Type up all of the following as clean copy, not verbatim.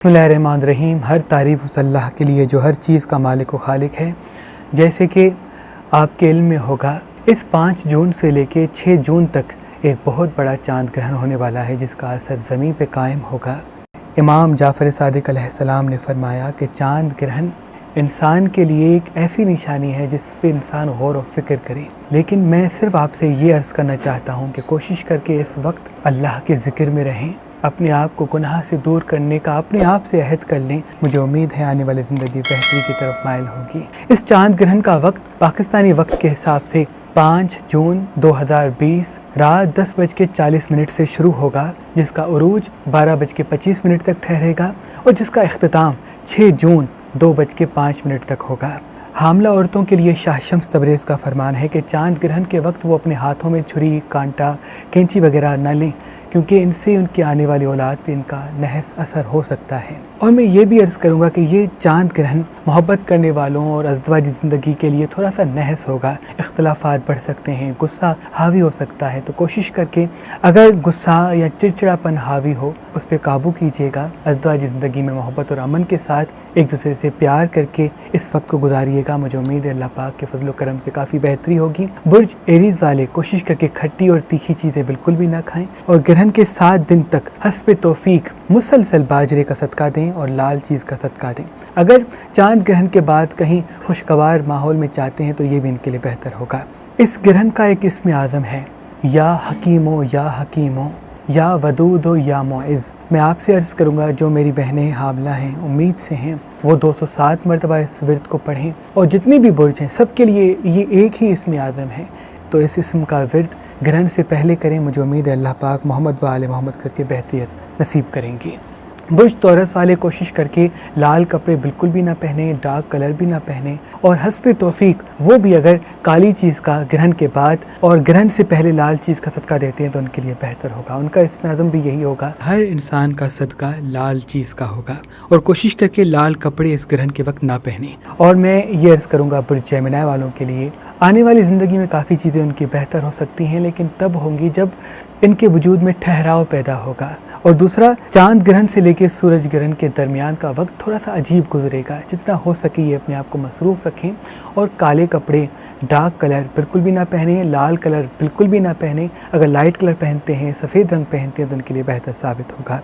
بسم اللہ الرحمن الرحیم۔ ہر تعریف اس اللہ کے لیے جو ہر چیز کا مالک و خالق ہے۔ جیسے کہ آپ کے علم میں ہوگا، اس 5 جون سے لے کے 6 جون تک ایک بہت بڑا چاند گرہن ہونے والا ہے، جس کا اثر زمین پہ قائم ہوگا۔ امام جعفر صادق علیہ السلام نے فرمایا کہ چاند گرہن انسان کے لیے ایک ایسی نشانی ہے جس پہ انسان غور و فکر کرے، لیکن میں صرف آپ سے یہ عرض کرنا چاہتا ہوں کہ کوشش کر کے اس وقت اللہ کے ذکر میں رہیں، اپنے آپ کو گناہ سے دور کرنے کا اپنے آپ سے عہد کر لیں۔ مجھے امید ہے آنے والی زندگی بہتری کی طرف مائل ہوگی۔ اس چاند گرہن کا وقت پاکستانی وقت کے حساب سے 5 جون 2020 رات 10:40 سے شروع ہوگا، جس کا عروج 12:25 تک ٹھہرے گا اور جس کا اختتام 6 جون 2:05 تک ہوگا۔ حاملہ عورتوں کے لیے شاہ شمس تبریز کا فرمان ہے کہ چاند گرہن کے وقت وہ اپنے ہاتھوں میں چھری، کانٹا، کینچی وغیرہ نہ لیں، کیونکہ ان سے ان کی آنے والی اولاد پہ ان کا نحس اثر ہو سکتا ہے۔ اور میں یہ بھی عرض کروں گا کہ یہ چاند گرہن محبت کرنے والوں اور ازدواجی زندگی کے لیے تھوڑا سا نحس ہوگا، اختلافات بڑھ سکتے ہیں، غصہ حاوی ہو سکتا ہے، تو کوشش کر کے اگر غصہ یا چڑچڑاپن حاوی ہو اس پہ قابو کیجیے گا۔ ازدواجی زندگی میں محبت اور امن کے ساتھ ایک دوسرے سے پیار کر کے اس وقت کو گزاریے گا۔ مجھے امید ہے اللہ پاک کے فضل و کرم سے کافی بہتری ہوگی۔ برج ایریز والے کوشش کر کے کھٹی اور تیکھی چیزیں بالکل بھی نہ کھائیں، اور گرہن کے 7 دن تک حسب توفیق مسلسل باجرے کا صدقہ دیں اور لال چیز کا صدقہ دیں۔ اگر چاند گرہن کے بعد کہیں خوشگوار ماحول میں چاہتے ہیں تو یہ بھی ان کے لیے بہتر ہوگا۔ اس گرہن کا ایک اسم اعظم ہے، یا حکیمو یا حکیمو، یا ودود و یا معز۔ میں آپ سے عرض کروں گا جو میری بہنیں حاملہ ہیں، امید سے ہیں، وہ 207 مرتبہ اس ورد کو پڑھیں، اور جتنے بھی برج ہیں سب کے لیے یہ ایک ہی اسم اعظم ہے، تو اس اسم کا ورد گرہن سے پہلے کریں۔ مجھے امید ہے اللہ پاک محمد و آل محمد کر کے بہتریت نصیب کریں گے۔ برج تورس والے کوشش کر کے لال کپڑے بالکل بھی نہ پہنیں، ڈارک کلر بھی نہ پہنیں، اور حسب توفیق وہ بھی اگر کالی چیز کا گرہن کے بعد اور گرہن سے پہلے لال چیز کا صدقہ دیتے ہیں تو ان کے لیے بہتر ہوگا۔ ان کا اسم اعظم بھی یہی ہوگا، ہر انسان کا صدقہ لال چیز کا ہوگا، اور کوشش کر کے لال کپڑے اس گرہن کے وقت نہ پہنیں۔ اور میں یہ عرض کروں گا برج جیمنائی والوں کے لیے، آنے والی زندگی میں کافی چیزیں ان کی بہتر ہو سکتی ہیں، لیکن تب ہوں گی جب ان کے وجود میں ٹھہراؤ پیدا ہوگا۔ اور دوسرا، چاند گرہن سے لے کے سورج گرہن کے درمیان کا وقت تھوڑا سا عجیب گزرے گا۔ جتنا ہو سکے یہ اپنے آپ کو مصروف رکھیں، اور کالے کپڑے، ڈارک کلر بالکل بھی نہ پہنیں، لال کلر بالکل بھی نہ پہنیں۔ اگر لائٹ کلر پہنتے ہیں، سفید رنگ پہنتے ہیں تو ان کے لیے بہتر ثابت ہوگا۔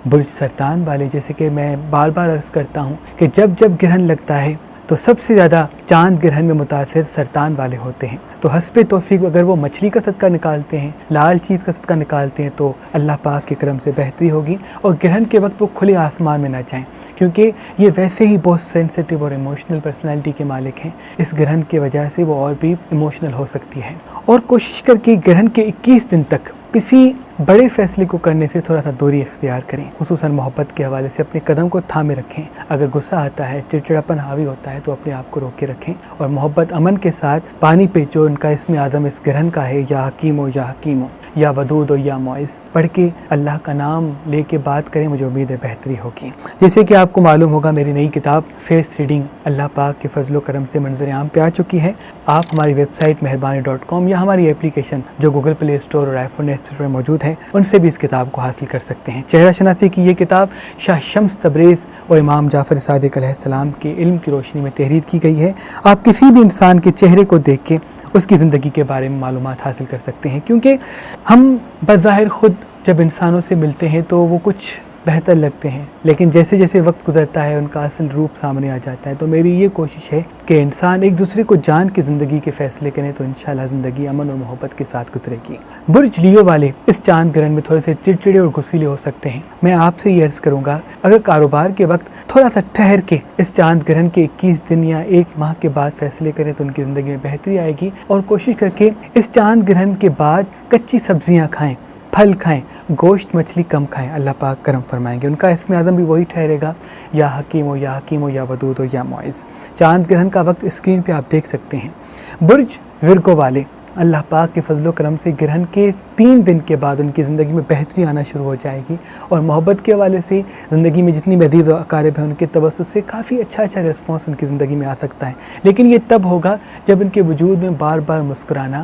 برج سرطان والے، جیسے کہ میں بار بار عرض کرتا ہوں کہ جب گرہن لگتا ہے تو سب سے زیادہ چاند گرہن میں متاثر سرطان والے ہوتے ہیں، تو حسب توفیق اگر وہ مچھلی کا صدقہ نکالتے ہیں، لال چیز کا صدقہ نکالتے ہیں تو اللہ پاک کے کرم سے بہتری ہوگی۔ اور گرہن کے وقت وہ کھلے آسمان میں نہ جائیں، کیونکہ یہ ویسے ہی بہت سینسٹیو اور ایموشنل پرسنالٹی کے مالک ہیں، اس گرہن کی وجہ سے وہ اور بھی ایموشنل ہو سکتی ہے۔ اور کوشش کر کے گرہن کے 21 دن تک کسی بڑے فیصلے کو کرنے سے تھوڑا سا دوری اختیار کریں، خصوصاً محبت کے حوالے سے اپنے قدم کو تھامے رکھیں۔ اگر غصہ آتا ہے، چڑچڑاپن حاوی ہوتا ہے تو اپنے آپ کو روک کے رکھیں، اور محبت امن کے ساتھ پانی پہ جو ان کا اسم اعظم اس گرہن کا ہے، یا حکیمو یا حکیمو، یا ودود و یا معز، پڑھ کے اللہ کا نام لے کے بات کریں۔ مجھے امید ہے بہتری ہوگی۔ جیسے کہ آپ کو معلوم ہوگا، میری نئی کتاب فیس ریڈنگ اللہ پاک کے فضل و کرم سے منظر عام پہ آ چکی ہے۔ آپ ہماری ویب سائٹ مہربانی.com یا ہماری اپلیکیشن جو گوگل پلے اسٹور اور آئی فون ایپ اسٹور میں موجود ہے، ان سے بھی اس کتاب کو حاصل کر سکتے ہیں۔ چہرہ شناسی کی یہ کتاب شاہ شمس تبریز اور امام جعفر صادق علیہ السلام کے علم کی روشنی میں تحریر کی گئی ہے۔ آپ کسی بھی انسان کے چہرے کو دیکھ کے اس کی زندگی کے بارے میں معلومات حاصل کر سکتے ہیں، کیونکہ ہم بظاہر خود جب انسانوں سے ملتے ہیں تو وہ کچھ بہتر لگتے ہیں، لیکن جیسے جیسے وقت گزرتا ہے ان کا اصل روپ سامنے آ جاتا ہے۔ تو میری یہ کوشش ہے کہ انسان ایک دوسرے کو جان کے زندگی کے فیصلے کریں، تو انشاءاللہ زندگی امن اور محبت کے ساتھ گزرے گی۔ برج لیو والے اس چاند گرہن میں تھوڑے سے چڑچڑے اور غصیلے ہو سکتے ہیں۔ میں آپ سے یہ عرض کروں گا، اگر کاروبار کے وقت تھوڑا سا ٹھہر کے اس چاند گرہن کے 21 دن یا 1 ماہ کے بعد فیصلے کریں تو ان کی زندگی میں بہتری آئے گی۔ اور کوشش کر کے اس چاند گرہن کے بعد کچی سبزیاں کھائیں، پھل کھائیں، گوشت مچھلی کم کھائیں، اللہ پاک کرم فرمائیں گے۔ ان کا اسم اعظم بھی وہی ٹھہرے گا، یا حکیمو یا حکیمو یا ودود یا معز۔ چاند گرہن کا وقت اسکرین پہ آپ دیکھ سکتے ہیں۔ برج ورگو والے، اللہ پاک کے فضل و کرم سے گرہن کے 3 دن کے بعد ان کی زندگی میں بہتری آنا شروع ہو جائے گی، اور محبت کے حوالے سے زندگی میں جتنی بھی عزیز و اقارب ہیں ان کے توسط سے کافی اچھا رسپانس ان کی زندگی میں آ سکتا ہے، لیکن یہ تب ہوگا جب ان کے وجود میں بار بار مسکرانا